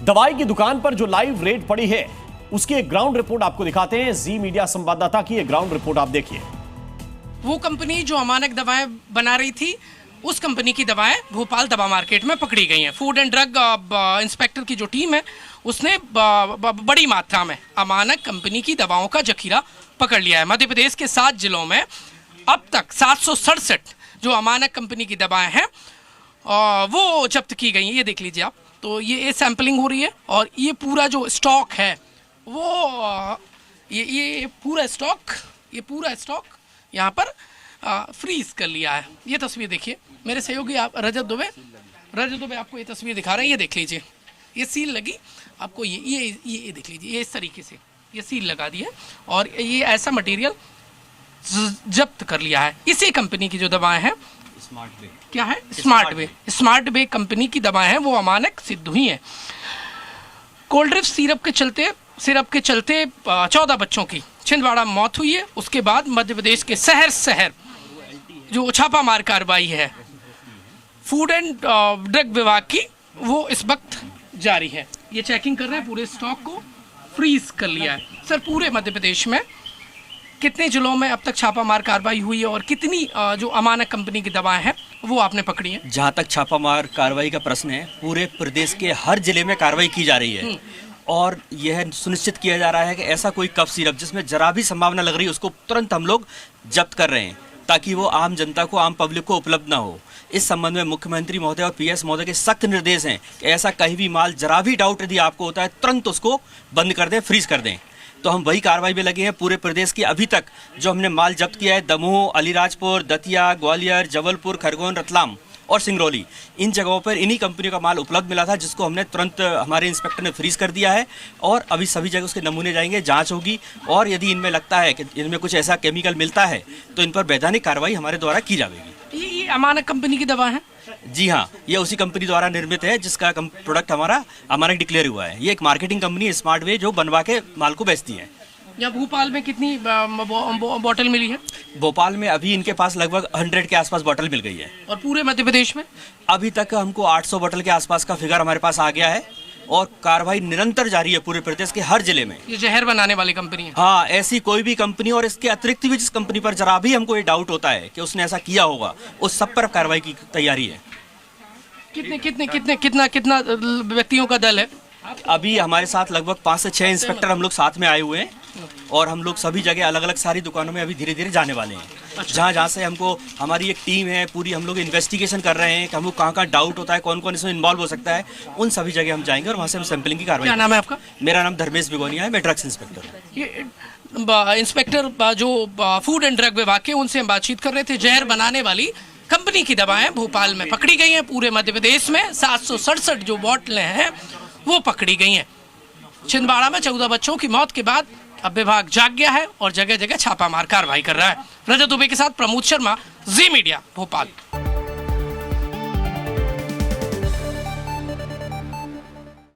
दवाई की दुकान पर जो लाइव रेड पड़ी है उसकी एक ग्राउंड रिपोर्ट आपको दिखाते हैं। जी मीडिया संवाददाता की एक ग्राउंड रिपोर्ट आप देखिए। वो कंपनी जो अमानक दवाएं बना रही थी, उस कंपनी की दवाएं भोपाल दवा मार्केट में पकड़ी गई हैं। फूड एंड ड्रग इंस्पेक्टर की जो टीम है उसने बड़ी मात्रा में अमानक कंपनी की दवाओं का जखीरा पकड़ लिया है। मध्य प्रदेश के 7 जिलों में अब तक 767 जो अमानक कंपनी की दवाएं हैं वो जब्त की गई हैं। ये देख लीजिए आप, तो ये सैंपलिंग हो रही है और ये पूरा जो स्टॉक है वो ये पूरा स्टॉक यहाँ पर फ्रीज कर लिया है। ये तस्वीर देखिए, मेरे सहयोगी आप रजत दुबे आपको ये तस्वीर दिखा रहे हैं। ये देख लीजिए, ये सील लगी आपको, ये देख लीजिए, ये इस तरीके से ये सील लगा दी है और ये ऐसा मटेरियल जब्त कर लिया है। इसी कंपनी की जो दवाएं हैं, क्या है, स्मार्ट वे कंपनी की दवाएं हैं, वो अमानक सिद्ध हुई हैं। कोल्ड ड्रिप सिरप के चलते 14 बच्चों की छिंदवाड़ा में मौत हुई है। उसके बाद मध्य प्रदेश के शहर जो छापामार कार्रवाई है फूड एंड ड्रग विभाग की, वो इस वक्त जारी है। ये चेकिंग कर रहे हैं, पूरे स्टॉक को फ्रीज कर लिया है। सर, पूरे मध्य प्रदेश में कितने जिलों में अब तक छापामार कार्रवाई हुई है और कितनी जो अमानक कंपनी की दवाएं हैं वो आपने पकड़ी हैं? जहाँ तक छापामार कार्रवाई का प्रश्न है, पूरे प्रदेश के हर जिले में कार्रवाई की जा रही है और यह सुनिश्चित किया जा रहा है कि ऐसा कोई कफ सिरप जिसमें जरा भी संभावना लग रही है उसको तुरंत हम लोग जब्त कर रहे हैं, ताकि वो आम जनता को, आम पब्लिक को उपलब्ध ना हो। इस संबंध में मुख्यमंत्री महोदय और पीएस महोदय के सख्त निर्देश हैं कि ऐसा कहीं भी माल, जरा भी डाउट यदि आपको होता है, तुरंत उसको बंद कर दें, फ्रीज कर दें। तो हम वही कार्रवाई में लगे हैं। पूरे प्रदेश की अभी तक जो हमने माल जब्त किया है, दमोह, अलीराजपुर, दतिया, ग्वालियर, जबलपुर, खरगोन, रतलाम और सिंगरौली, इन जगहों पर इन्हीं कंपनियों का माल उपलब्ध मिला था, जिसको हमने तुरंत हमारे इंस्पेक्टर ने फ्रीज कर दिया है और अभी सभी जगह उसके नमूने जाएंगे, जांच होगी और यदि इनमें लगता है कि इनमें कुछ ऐसा केमिकल मिलता है तो इन पर वैधानिक कार्रवाई हमारे द्वारा की जाएगी। ये अमानक कंपनी की दवा है? जी हाँ, ये उसी कंपनी द्वारा निर्मित है जिसका प्रोडक्ट हमारा अमानक डिक्लेयर हुआ है। ये एक मार्केटिंग कंपनी है, स्मार्ट वे, जो बनवा के माल को बेचती है। या भोपाल में कितनी बोतल मिली है? भोपाल में अभी इनके पास लगभग 100 के आसपास बोतल मिल गई है। और पूरे मध्य प्रदेश में अभी तक हमको 800 बोतल के आसपास का फिगर हमारे पास आ गया है और कार्रवाई निरंतर जारी है पूरे प्रदेश के हर जिले में। ये जहर बनाने वाली कंपनी है? हाँ, ऐसी कोई भी कंपनी और इसके अतिरिक्त भी जिस कंपनी पर जरा भी हमको ये डाउट होता है कि उसने ऐसा किया होगा, उस सब पर कार्रवाई की तैयारी है। कितना व्यक्तियों का दल है? अभी हमारे साथ लगभग 5 से 6 इंस्पेक्टर हम लोग साथ में आए हुए हैं और हम लोग सभी जगह अलग अलग सारी दुकानों में अभी धीरे धीरे जाने वाले हैं। अच्छा। जहाँ से हमको, हमारी एक टीम है पूरी, हम लोग इन्वेस्टिगेशन कर रहे हैं कि हमको कहाँ डाउट होता है, कौन कौन इसमें इन्वॉल्व हो सकता है, उन सभी जगह हम जाएंगे और वहाँ से हम सैंपलिंग की कार्रवाई। क्या नाम है आपका? मेरा नाम धर्मेश बिगोनिया है, मैं ड्रग्स इंस्पेक्टर हूँ। ये इंस्पेक्टर जो फूड एंड ड्रग विभाग के, उनसे हम बातचीत कर रहे थे। जहर बनाने वाली कंपनी की दवाएं भोपाल में पकड़ी गई हैं। पूरे मध्य प्रदेश में 767 जो बोतलें हैं वो पकड़ी गई हैं। छिंदवाड़ा में 14 बच्चों की मौत के बाद अब विभाग जाग गया है और जगह जगह छापामार कार्रवाई कर रहा है। रजत दुबे के साथ प्रमोद शर्मा, जी मीडिया, भोपाल।